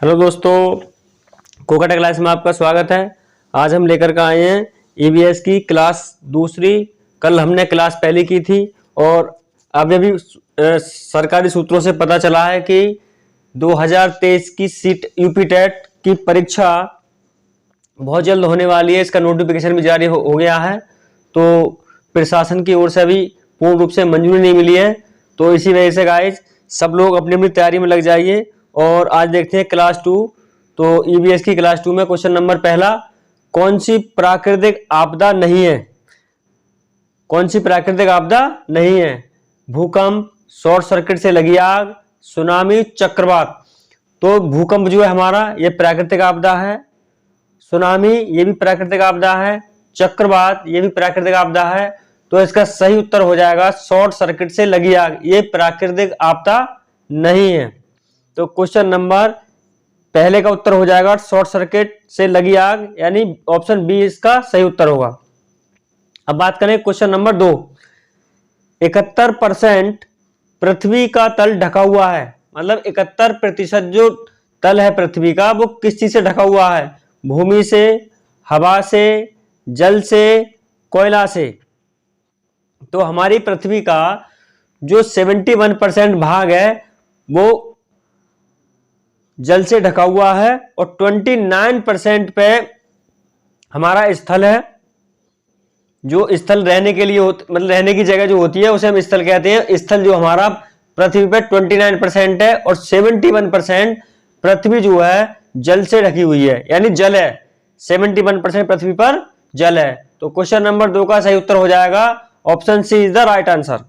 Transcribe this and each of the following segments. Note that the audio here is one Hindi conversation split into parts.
हेलो दोस्तों, कोकाटा क्लास में आपका स्वागत है। आज हम लेकर के आए हैं ईवीएस की क्लास दूसरी। कल हमने क्लास पहली की थी और अभी सरकारी सूत्रों से पता चला है कि 2023 की सीट यूपी टेट की परीक्षा बहुत जल्द होने वाली है। इसका नोटिफिकेशन भी जारी हो गया है, तो प्रशासन की ओर से अभी पूर्ण रूप से मंजूरी नहीं मिली है। तो इसी वजह से गाइस सब लोग अपनी अपनी तैयारी में लग जाइए। और आज देखते हैं क्लास 2। तो ईवीएस की क्लास 2 में क्वेश्चन नंबर पहला, कौन सी प्राकृतिक आपदा नहीं है? कौन सी प्राकृतिक आपदा नहीं है? भूकंप, शॉर्ट सर्किट से लगी आग, सुनामी, चक्रवात। तो भूकंप जो है हमारा ये प्राकृतिक आपदा है, सुनामी ये भी प्राकृतिक आपदा है, चक्रवात ये भी प्राकृतिक आपदा है। तो इसका सही उत्तर हो जाएगा शॉर्ट सर्किट से लगी आग, ये प्राकृतिक आपदा नहीं है। तो क्वेश्चन नंबर पहले का उत्तर हो जाएगा शॉर्ट सर्किट से लगी आग, यानी ऑप्शन बी इसका सही उत्तर होगा। अब बात करें क्वेश्चन नंबर 2। 71% पृथ्वी का तल ढका हुआ है, मतलब 71% जो तल है पृथ्वी का वो किस चीज से ढका हुआ है? भूमि से, हवा से, जल से, कोयला से। तो हमारी पृथ्वी का जो 71% भाग है वो जल से ढका हुआ है और 29% पे हमारा स्थल है। जो स्थल रहने के लिए मतलब रहने की जगह जो होती है उसे हम स्थल कहते हैं। स्थल जो हमारा पृथ्वी पे 29% है और 71% पृथ्वी जो है जल से ढकी हुई है, यानी जल है। 71% पृथ्वी पर जल है। तो क्वेश्चन नंबर 2 का सही उत्तर हो जाएगा option C is the right answer.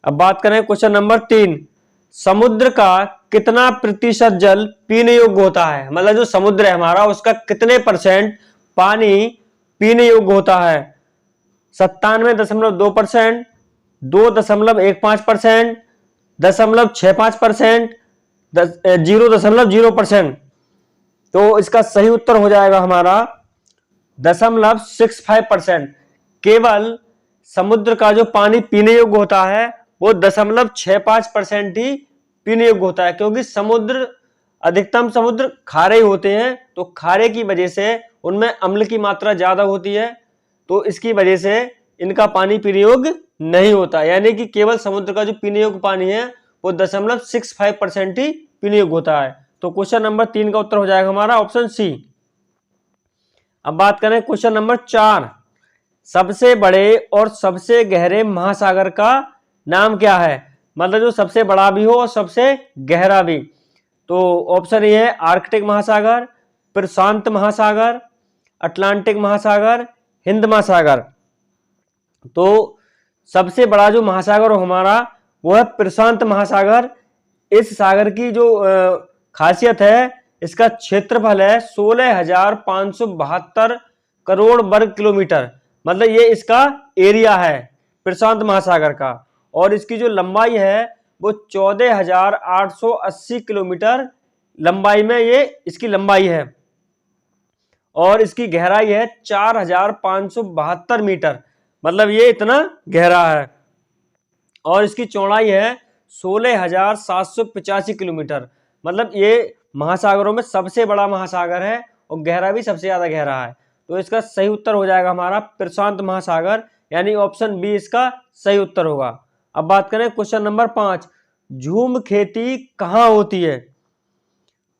अब बात करें क्वेश्चन नंबर 3। समुद्र का कितना प्रतिशत जल पीने योग्य होता है? मतलब जो समुद्र है हमारा उसका कितने परसेंट पानी पीने योग्य होता है? 97.2%, 2.15%, 0.65%, 0.0%। तो इसका सही उत्तर हो जाएगा हमारा 0.65%। केवल समुद्र का जो पानी पीने योग्य होता है वो 0.65% ही पीने योग्य होता है, क्योंकि समुद्र अधिकतम समुद्र खारे होते हैं। तो खारे की वजह से उनमें अम्ल की मात्रा ज्यादा होती है, तो इसकी वजह से इनका पानी पीने योग्य नहीं होता। यानी कि केवल समुद्र का जो पीने योग्य पानी है वो 0.65% ही पीने योग्य होता है। तो क्वेश्चन नंबर 3 का उत्तर हो जाएगा हमारा ऑप्शन सी। अब बात करें क्वेश्चन नंबर 4। सबसे बड़े और सबसे गहरे महासागर का नाम क्या है? मतलब जो सबसे बड़ा भी हो और सबसे गहरा भी। तो ऑप्शन ए है आर्कटिक महासागर, प्रशांत महासागर, अटलांटिक महासागर, हिंद महासागर। तो सबसे बड़ा जो महासागर हो हमारा वो है प्रशांत महासागर। इस सागर की जो खासियत है, इसका क्षेत्रफल है 16,572 करोड़ वर्ग किलोमीटर। मतलब ये इसका एरिया है प्रशांत महासागर का। और इसकी जो लंबाई है वो 14,880 किलोमीटर लंबाई में ये इसकी लंबाई है। और इसकी गहराई है 4,572 मीटर, मतलब ये इतना गहरा है। और इसकी चौड़ाई है 16,785 किलोमीटर। मतलब ये महासागरों में सबसे बड़ा महासागर है और गहरा भी सबसे ज्यादा गहरा है। तो इसका सही उत्तर हो जाएगा हमारा प्रशांत महासागर, यानी ऑप्शन बी इसका सही उत्तर होगा। अब बात करें क्वेश्चन नंबर 5। झूम खेती कहाँ होती है?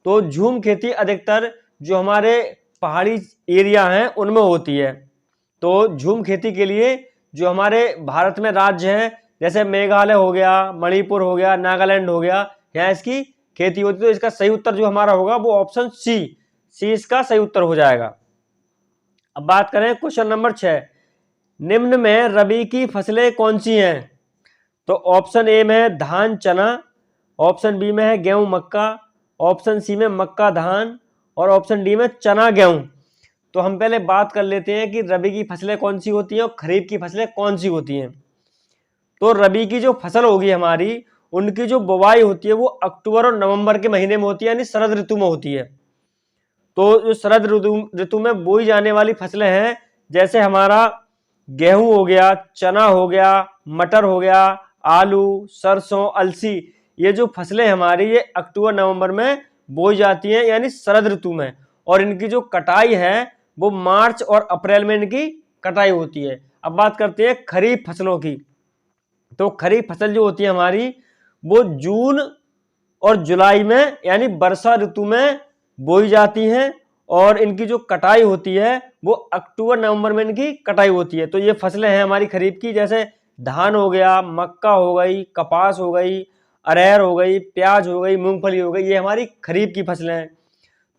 तो झूम खेती अधिकतर जो हमारे पहाड़ी एरिया हैं उनमें होती है। तो झूम खेती के लिए जो हमारे भारत में राज्य हैं, जैसे मेघालय हो गया, मणिपुर हो गया, नागालैंड हो गया, यहाँ इसकी खेती होती है। तो इसका सही उत्तर जो हमारा होगा वो ऑप्शन सी इसका सही उत्तर हो जाएगा। अब बात करें क्वेश्चन नंबर 6। निम्न में रबी की फसलें कौन सी हैं? तो ऑप्शन ए में है धान चना, ऑप्शन बी में है गेहूं मक्का, ऑप्शन सी में मक्का धान और ऑप्शन डी में चना गेहूं। तो हम पहले बात कर लेते हैं कि रबी की फसलें कौन सी होती हैं और खरीफ की फसलें कौन सी होती हैं। तो रबी की जो फसल होगी हमारी, उनकी जो बुवाई होती है वो अक्टूबर और नवंबर के महीने में होती है, यानी शरद ऋतु में होती है। तो जो शरद ऋतु में बोई जाने वाली फसलें हैं, जैसे हमारा गेहूं हो गया, चना हो गया, मटर हो गया, आलू, सरसों, अलसी, ये जो फसलें हमारी ये अक्टूबर नवंबर में बोई जाती हैं यानी शरद ऋतु में, और इनकी जो कटाई है वो मार्च और अप्रैल में इनकी कटाई होती है। अब बात करते हैं खरीफ फसलों की। तो खरीफ फसल जो होती है हमारी वो जून और जुलाई में यानी वर्षा ऋतु में बोई जाती हैं, और इनकी जो कटाई होती है वो अक्टूबर नवंबर में इनकी कटाई होती है। तो ये फसलें हैं हमारी खरीफ की, जैसे धान हो गया, मक्का हो गई, कपास हो गई, अरहर हो गई, प्याज हो गई, मूंगफली हो गई, ये हमारी खरीफ की फसलें हैं।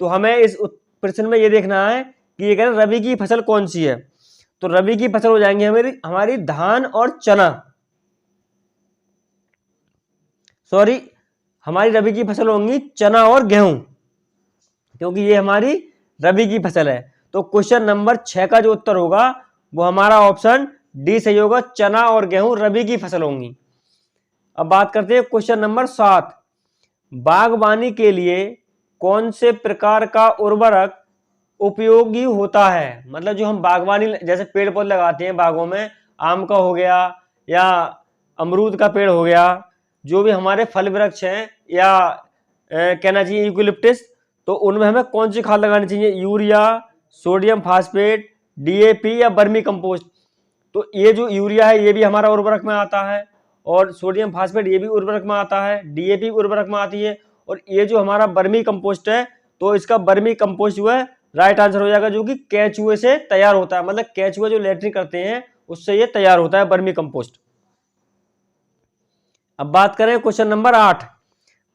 तो हमें इस प्रश्न में ये देखना है कि ये कह रहे रबी की फसल कौन सी है। तो रबी की फसल हो जाएंगी हमारी धान और चना, सॉरी हमारी रबी की फसल होंगी चना और गेहूं, क्योंकि ये हमारी रबी की फसल है। तो क्वेश्चन नंबर 6 का जो उत्तर होगा वो हमारा ऑप्शन डी सही होगा, चना और गेहूं रबी की फसल होंगी। अब बात करते हैं क्वेश्चन नंबर 7, बागवानी के लिए कौन से प्रकार का उर्वरक उपयोगी होता है। मतलब जो हम बागवानी जैसे पेड़ पौधे लगाते हैं बागों में, आम का हो गया या अमरूद का पेड़ हो गया, जो भी हमारे फल वृक्ष हैं, या कहना चाहिए यूकेलिप्टस, तो उनमें हमें कौन सी खाद लगानी चाहिए, यूरिया, सोडियम फास्फेट, डीएपी या वर्मी कंपोस्ट। तो ये जो यूरिया है ये भी हमारा उर्वरक में आता है, और सोडियम फास्फेट ये भी उर्वरक में आता है, डीएपी उर्वरक में आती है, और ये जो हमारा वर्मी कंपोस्ट है तो इसका वर्मी कंपोस्ट जो है राइट आंसर हो जाएगा, जो कि केचुए से तैयार होता है। मतलब केचुए जो लैट्रिन करते हैं उससे ये तैयार होता है वर्मी कंपोस्ट। अब बात करें क्वेश्चन नंबर 8,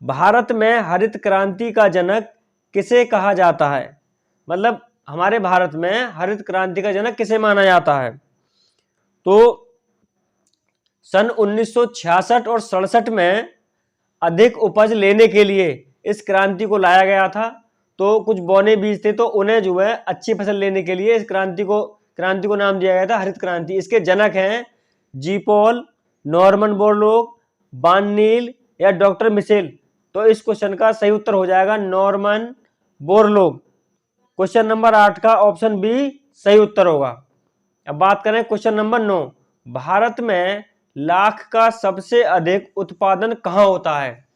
भारत में हरित क्रांति का जनक किसे कहा जाता है। मतलब हमारे भारत में हरित क्रांति का जनक किसे माना जाता है। तो सन 1966 और 67 में अधिक उपज लेने के लिए इस क्रांति को लाया गया था। तो कुछ बौने बीज थे तो उन्हें जो है अच्छी फसल लेने के लिए इस क्रांति को नाम दिया गया था हरित क्रांति। इसके जनक हैं जीपॉल, नॉर्मन बोरलॉग, बार्नील या डॉक्टर मिशेल। तो इस क्वेश्चन का सही उत्तर हो जाएगा नॉर्मन बोरलॉग। क्वेश्चन नंबर 8 का ऑप्शन बी सही उत्तर होगा। अब बात करें क्वेश्चन नंबर 9, भारत में लाख का सबसे अधिक उत्पादन कहाँ होता है।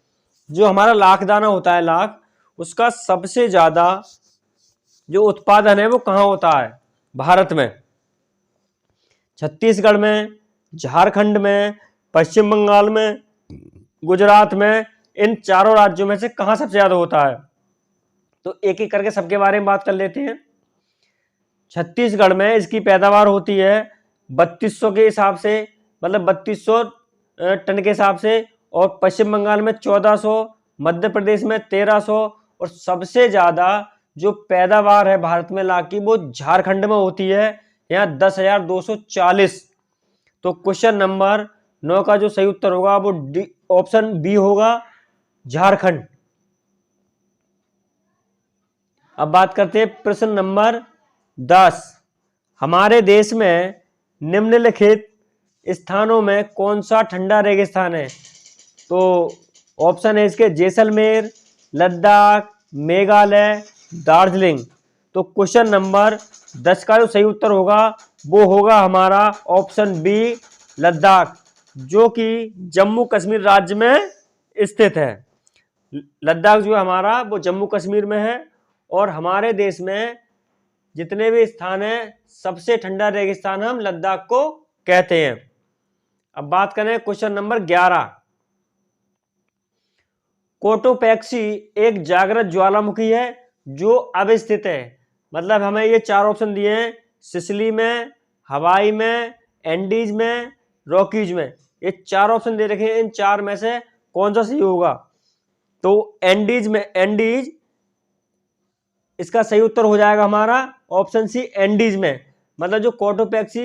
जो हमारा लाख दाना होता है, लाख, उसका सबसे ज्यादा जो उत्पादन है वो कहाँ होता है भारत में। छत्तीसगढ़ में, झारखंड में, पश्चिम बंगाल में, गुजरात में, इन चारों राज्यों में से कहाँ सबसे ज्यादा होता है। तो एक एक करके सबके बारे में बात कर लेते हैं। छत्तीसगढ़ में इसकी पैदावार होती है 3200 के हिसाब से, मतलब 3200 टन के हिसाब से, और पश्चिम बंगाल में 1400, मध्य प्रदेश में 1300, और सबसे ज्यादा जो पैदावार है भारत में लाख की वो झारखंड में होती है, यहाँ 10,240। तो क्वेश्चन नंबर 9 का जो सही उत्तर होगा वो ऑप्शन बी होगा, झारखंड। अब बात करते हैं प्रश्न नंबर 10, हमारे देश में निम्नलिखित स्थानों में कौन सा ठंडा रेगिस्तान है। तो ऑप्शन है इसके जैसलमेर, लद्दाख, मेघालय, दार्जिलिंग। तो क्वेश्चन नंबर 10 का जो सही उत्तर होगा वो होगा हमारा ऑप्शन बी, लद्दाख, जो कि जम्मू कश्मीर राज्य में स्थित है। लद्दाख जो है हमारा वो जम्मू कश्मीर में है, और हमारे देश में जितने भी स्थान हैं सबसे ठंडा रेगिस्तान हम लद्दाख को कहते हैं। अब बात करें क्वेश्चन नंबर 11, कोटोपैक्सी एक जागृत ज्वालामुखी है जो अब स्थित है। मतलब हमें ये 4 ऑप्शन दिए हैं, सिसिली में, हवाई में, एंडीज में, रॉकीज में। ये 4 ऑप्शन दे रखे हैं, इन 4 में से कौन सा सही होगा। तो एंडीज इसका सही उत्तर हो जाएगा हमारा ऑप्शन सी, एंडीज में। मतलब जो कोटोपैक्सी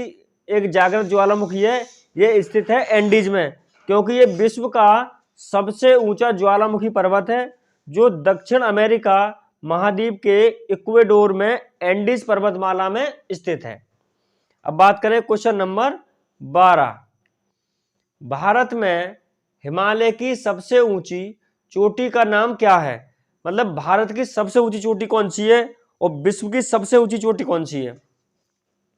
एक जागृत ज्वालामुखी है ये स्थित है एंडीज में, क्योंकि ये विश्व का सबसे ऊंचा ज्वालामुखी पर्वत है जो दक्षिण अमेरिका महाद्वीप के इक्वेडोर में एंडीज पर्वतमाला में स्थित है। अब बात करें क्वेश्चन नंबर 12, भारत में हिमालय की सबसे ऊंची चोटी का नाम क्या है। मतलब भारत की सबसे ऊंची चोटी कौन सी है और विश्व की सबसे ऊंची चोटी कौन सी है।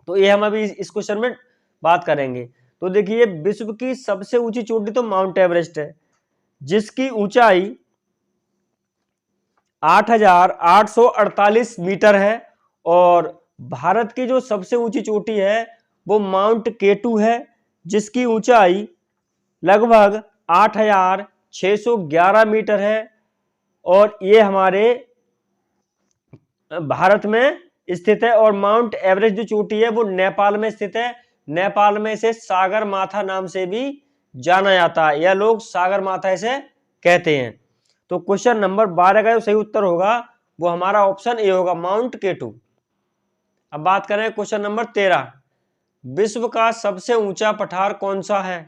तो ये हम अभी इस क्वेश्चन में बात करेंगे। तो देखिए विश्व की सबसे ऊंची चोटी तो माउंट एवरेस्ट है, जिसकी ऊंचाई 8,848 मीटर है। और भारत की जो सबसे ऊंची चोटी है वो माउंट केटू है, जिसकी ऊंचाई लगभग 8,611 मीटर है। और ये हमारे भारत में स्थित है। और माउंट एवरेस्ट जो चोटी है वो नेपाल में स्थित है। नेपाल में इसे सागर माथा नाम से भी जाना जाता है, या लोग सागर माथा इसे कहते हैं। तो क्वेश्चन नंबर 12 का जो सही उत्तर होगा वो हमारा ऑप्शन ए होगा, माउंट केटू। अब बात करें क्वेश्चन नंबर 13, विश्व का सबसे ऊंचा पठार कौन सा है?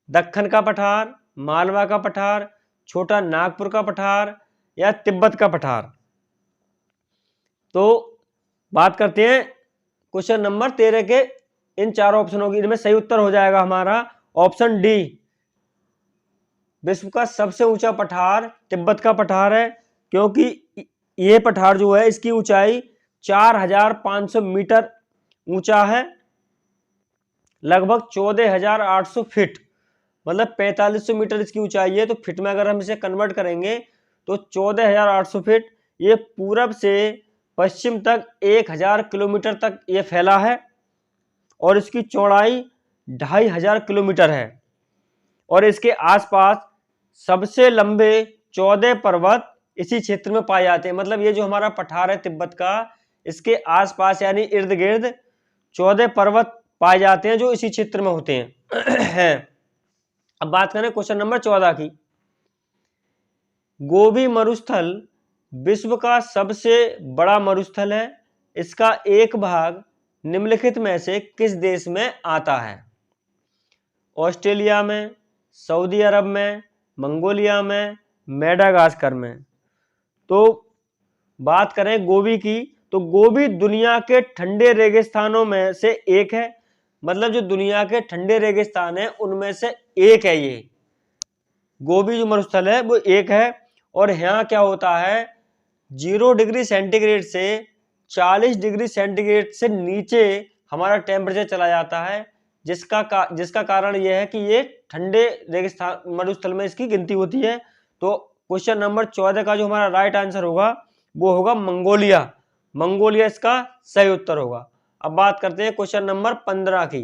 दक्कन का पठार, मालवा का पठार, छोटा नागपुर का पठार, या तिब्बत का पठार? तो बात करते हैं क्वेश्चन नंबर 13 के इन चारों ऑप्शनों की, इनमें सही उत्तर हो जाएगा हमारा ऑप्शन डी। विश्व का सबसे ऊंचा पठार तिब्बत का पठार है, क्योंकि यह पठार जो है इसकी ऊंचाई 4,500 मीटर ऊंचा है, लगभग 14,800 फीट, मतलब 4,500 मीटर इसकी ऊंचाई है। तो फीट में अगर हम इसे कन्वर्ट करेंगे तो 14,800 फीट। ये पूरब से पश्चिम तक 1,000 किलोमीटर तक ये फैला है, और इसकी चौड़ाई 2,500 किलोमीटर है। और इसके आसपास सबसे लंबे 14 पर्वत इसी क्षेत्र में पाए जाते हैं। मतलब ये जो हमारा पठार है तिब्बत का, इसके आसपास यानी इर्द गिर्द 14 पर्वत पाए जाते हैं जो इसी क्षेत्र में होते हैं। अब बात करें क्वेश्चन नंबर 14 की। गोबी मरुस्थल विश्व का सबसे बड़ा मरुस्थल है। इसका एक भाग निम्नलिखित में से किस देश में आता है? ऑस्ट्रेलिया में, सऊदी अरब में, मंगोलिया में, मेडागास्कर में? तो बात करें गोबी की, तो गोबी दुनिया के ठंडे रेगिस्तानों में से एक है। मतलब जो दुनिया के ठंडे रेगिस्तान है उनमें से एक है ये गोबी जो मरुस्थल है वो एक है। और यहाँ क्या होता है, 0 डिग्री सेंटीग्रेड से 40 डिग्री सेंटीग्रेड से नीचे हमारा टेम्परेचर चला जाता है, जिसका कारण यह है कि ये ठंडे रेगिस्तान मरुस्थल में इसकी गिनती होती है। तो क्वेश्चन नंबर 14 का जो हमारा राइट आंसर होगा वो होगा मंगोलिया। मंगोलिया इसका सही उत्तर होगा। अब बात करते हैं क्वेश्चन नंबर 15 की।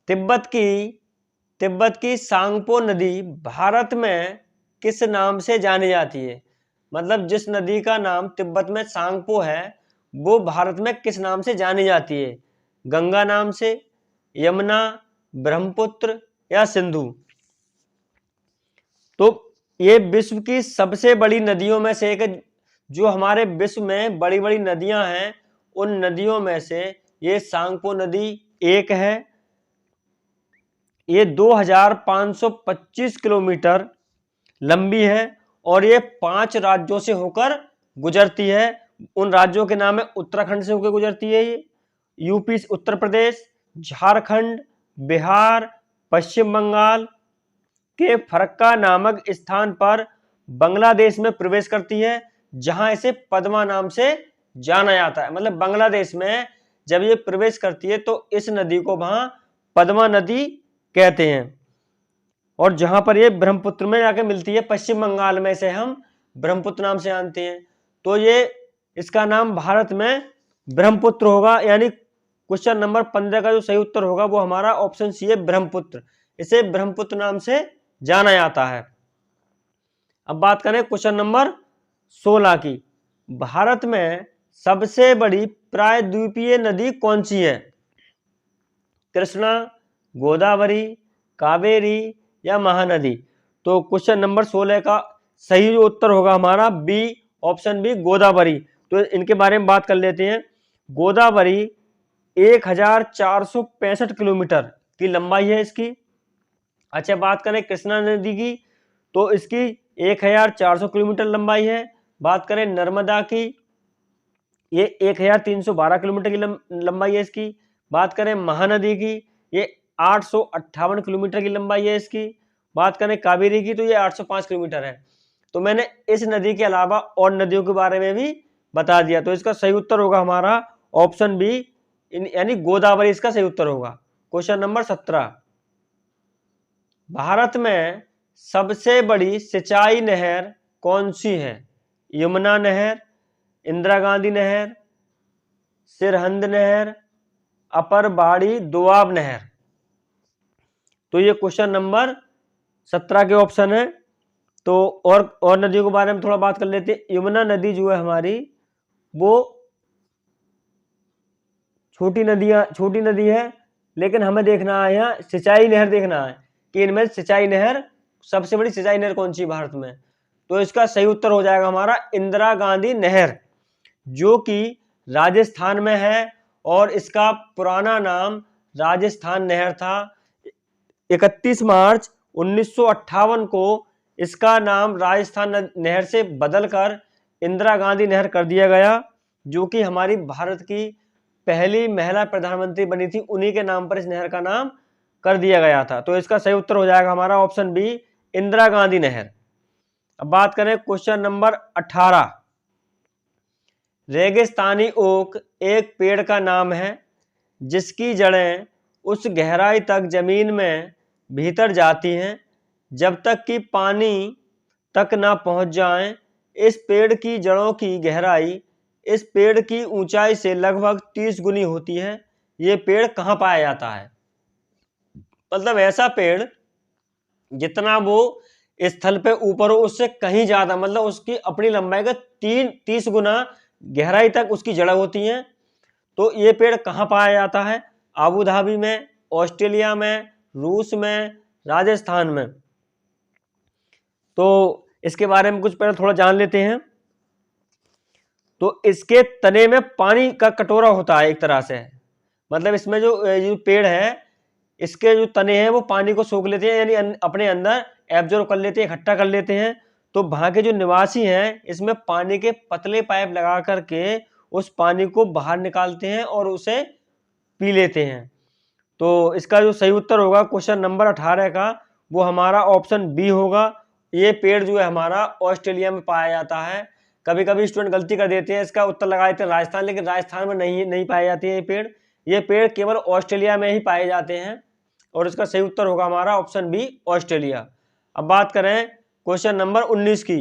तिब्बत की सांगपो नदी भारत में किस नाम से जानी जाती है? मतलब जिस नदी का नाम तिब्बत में सांगपो है वो भारत में किस नाम से जानी जाती है? गंगा नाम से, यमुना, ब्रह्मपुत्र, या सिंधु? तो ये विश्व की सबसे बड़ी नदियों में से एक, जो हमारे विश्व में बड़ी बड़ी नदियां हैं उन नदियों में से ये सांगपो नदी एक है। ये 2,525 किलोमीटर लंबी है और ये 5 राज्यों से होकर गुजरती है। उन राज्यों के नाम है, उत्तराखंड से होकर गुजरती है ये, यूपी उत्तर प्रदेश, झारखंड, बिहार, पश्चिम बंगाल के फरक्का नामक स्थान पर बांग्लादेश में प्रवेश करती है, जहां इसे पद्मा नाम से जाना जाता है। मतलब बांग्लादेश में जब ये प्रवेश करती है तो इस नदी को वहां पद्मा नदी कहते हैं। और जहां पर ये ब्रह्मपुत्र में जाके मिलती है, पश्चिम बंगाल में से हम ब्रह्मपुत्र नाम से जानते हैं। तो ये इसका नाम भारत में ब्रह्मपुत्र होगा। यानी क्वेश्चन नंबर 15 का जो सही उत्तर होगा वो हमारा ऑप्शन सी है, ब्रह्मपुत्र। इसे ब्रह्मपुत्र नाम से जाना जाता है। अब बात करें क्वेश्चन नंबर 16 की। भारत में सबसे बड़ी प्रायद्वीपीय नदी कौन सी है? कृष्णा, गोदावरी, कावेरी, या महानदी? तो क्वेश्चन नंबर 16 का सही जो उत्तर होगा हमारा बी, ऑप्शन बी, गोदावरी। तो इनके बारे में बात कर लेते हैं। गोदावरी 1,465 किलोमीटर की लंबाई है इसकी। अच्छा, बात करें कृष्णा नदी की तो इसकी 1,400 किलोमीटर लंबाई है। बात करें नर्मदा की, ये 1,312 किलोमीटर की लंबाई है इसकी। बात करें महानदी की, ये 858 किलोमीटर की लंबाई है इसकी। बात करें कावेरी की तो ये 805 किलोमीटर है। तो मैंने इस नदी के अलावा और नदियों के बारे में भी बता दिया। तो इसका सही उत्तर होगा हमारा ऑप्शन बी, यानी गोदावरी इसका सही उत्तर होगा। Question number 17। भारत में सबसे बड़ी सिंचाई नहर कौन सी है? यमुना नहर, इंदिरा गांधी नहर, सिरहिंद नहर, अपर बाड़ी दोआब नहर। तो ये क्वेश्चन नंबर 17 के ऑप्शन है। तो और नदियों के बारे में थोड़ा बात कर लेते हैं। यमुना नदी जो है हमारी, वो छोटी नदी है, लेकिन हमें देखना है यहाँ सिंचाई नहर देखना है कि इनमें सिंचाई नहर, सबसे बड़ी सिंचाई नहर कौन सी भारत में। तो इसका सही उत्तर हो जाएगा हमारा इंदिरा गांधी नहर, जो कि राजस्थान में है और इसका पुराना नाम राजस्थान नहर था। 31 मार्च 1958 को इसका नाम राजस्थान नहर से बदलकर इंदिरा गांधी नहर कर दिया गया, जो कि हमारी भारत की पहली महिला प्रधानमंत्री बनी थी, उन्हीं के नाम पर इस नहर का नाम कर दिया गया था। तो इसका सही उत्तर हो जाएगा हमारा ऑप्शन बी, इंदिरा गांधी नहर। अब बात करें क्वेश्चन नंबर 18। रेगिस्तानी ओक एक पेड़ का नाम है जिसकी जड़ें उस गहराई तक जमीन में भीतर जाती हैं जब तक कि पानी तक ना पहुंच जाएं। इस पेड़ की जड़ों की गहराई इस पेड़ की ऊंचाई से लगभग 30 गुनी होती है। ये पेड़ कहाँ पाया जाता है? मतलब ऐसा पेड़ जितना वो स्थल पे ऊपर हो उससे कहीं ज्यादा, मतलब उसकी अपनी लंबाई का 30 गुना गहराई तक उसकी जड़ होती हैं। तो ये पेड़ कहाँ पाया जाता है? आबू धाबी में, ऑस्ट्रेलिया में, रूस में, राजस्थान में। तो इसके बारे में कुछ पहले थोड़ा जान लेते हैं। तो इसके तने में पानी का कटोरा होता है एक तरह से, मतलब इसमें जो पेड़ है, इसके जो तने हैं वो पानी को सोख लेते हैं, यानी अपने अंदर एब्जॉर्ब कर लेते हैं, इकट्ठा कर लेते हैं। तो वहां के जो निवासी हैं इसमें पानी के पतले पाइप लगा करके उस पानी को बाहर निकालते हैं और उसे पी लेते हैं। तो इसका जो सही उत्तर होगा क्वेश्चन नंबर 18 का, वो हमारा ऑप्शन बी होगा। ये पेड़ जो है हमारा ऑस्ट्रेलिया में पाया जाता है। कभी कभी स्टूडेंट गलती कर देते हैं, इसका उत्तर लगा देते हैं राजस्थान, लेकिन राजस्थान में नहीं पाए जाते हैं ये पेड़ केवल ऑस्ट्रेलिया में ही पाए जाते हैं और इसका सही उत्तर होगा हमारा ऑप्शन बी, ऑस्ट्रेलिया। अब बात करें क्वेश्चन नंबर 19 की।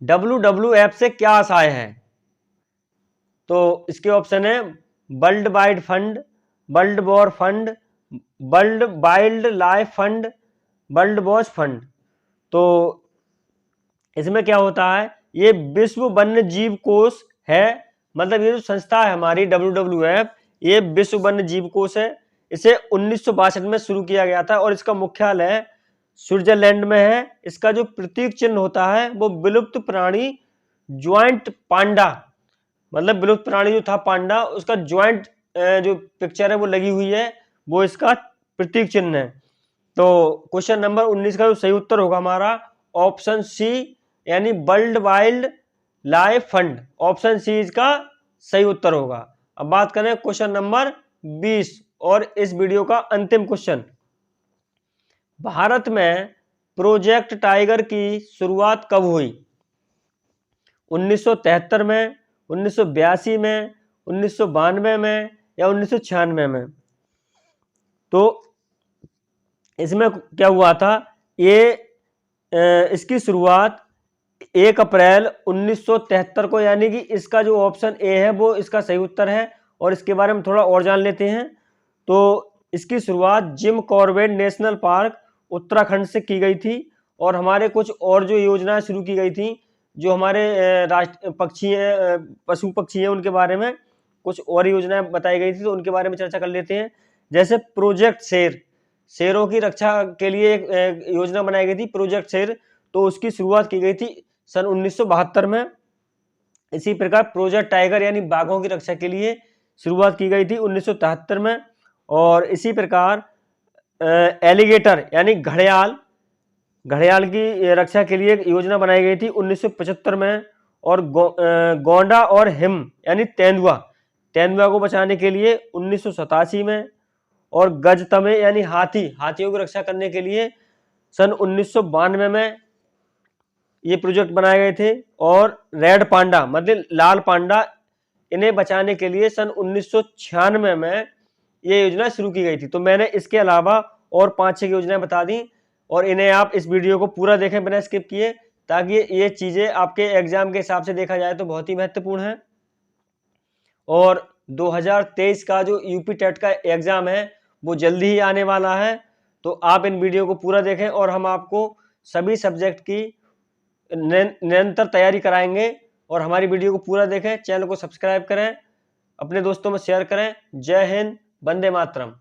WWF से क्या आशय है? तो इसके ऑप्शन है world wide fund, world war fund, world wildlife fund, world watch fund. तो इसमें क्या होता है, ये विश्व वन्य जीव कोष है, मतलब ये जो संस्था है हमारी WWF, ये विश्व वन्य जीव कोष है। इसे 1962 में शुरू किया गया था और इसका मुख्यालय स्विट्जरलैंड में है। इसका जो प्रतीक चिन्ह होता है वो विलुप्त प्राणी ज्वाइंट पांडा, मतलब विलुप्त प्राणी जो था पांडा, उसका ज्वाइंट जो पिक्चर है वो लगी हुई है, वो इसका प्रतीक चिन्ह है। तो क्वेश्चन नंबर 19 का जो सही उत्तर होगा हमारा ऑप्शन सी, यानी world wildlife fund. Option C इसका सही उत्तर होगा। अब बात करें क्वेश्चन नंबर 20 और इस वीडियो का अंतिम क्वेश्चन। भारत में प्रोजेक्ट टाइगर की शुरुआत कब हुई? 1973 में, 1982 में, 1992 में या 1996 में? तो इसमें क्या हुआ था, इसकी शुरुआत 1 अप्रैल 1973 को, यानी कि इसका जो ऑप्शन ए है वो इसका सही उत्तर है। और इसके बारे में थोड़ा और जान लेते हैं। तो इसकी शुरुआत Jim Corbett national park Uttarakhand से की गई थी और हमारे कुछ और जो योजनाएं शुरू की गई थी, जो हमारे राष्ट्र पक्षी हैं, पशु पक्षी हैं, उनके बारे में कुछ और योजनाएं बताई गई थी, तो उनके बारे में चर्चा कर लेते हैं। जैसे प्रोजेक्ट शेर, शेरों की रक्षा के लिए एक योजना बनाई गई थी प्रोजेक्ट शेर, तो उसकी शुरुआत की गई थी सन 1972 में। इसी प्रकार प्रोजेक्ट टाइगर यानी बाघों की रक्षा के लिए शुरुआत की गई थी 1973 में। और इसी प्रकार एलिगेटर यानी घड़ियाल की रक्षा के लिए योजना बनाई गई थी 1975 में। और गोंडा और हिम यानी तेंदुआ को बचाने के लिए 1987 में। और गजतमे यानी हाथियों की रक्षा करने के लिए सन 1992 में ये प्रोजेक्ट बनाए गए थे। और रेड पांडा मतलब लाल पांडा, इन्हें बचाने के लिए सन 1996 में ये योजना शुरू की गई थी। तो मैंने इसके अलावा और 5-6 योजनाएं बता दी और इन्हें आप इस वीडियो को पूरा देखें बिना स्किप किए, ताकि ये चीज़ें आपके एग्जाम के हिसाब से देखा जाए तो बहुत ही महत्वपूर्ण है। और 2023 का जो यूपी टेट का एग्जाम है वो जल्दी ही आने वाला है, तो आप इन वीडियो को पूरा देखें और हम आपको सभी सब्जेक्ट की निरंतर तैयारी कराएंगे। और हमारी वीडियो को पूरा देखें, चैनल को सब्सक्राइब करें, अपने दोस्तों में शेयर करें। जय हिंद, वंदे मातरम।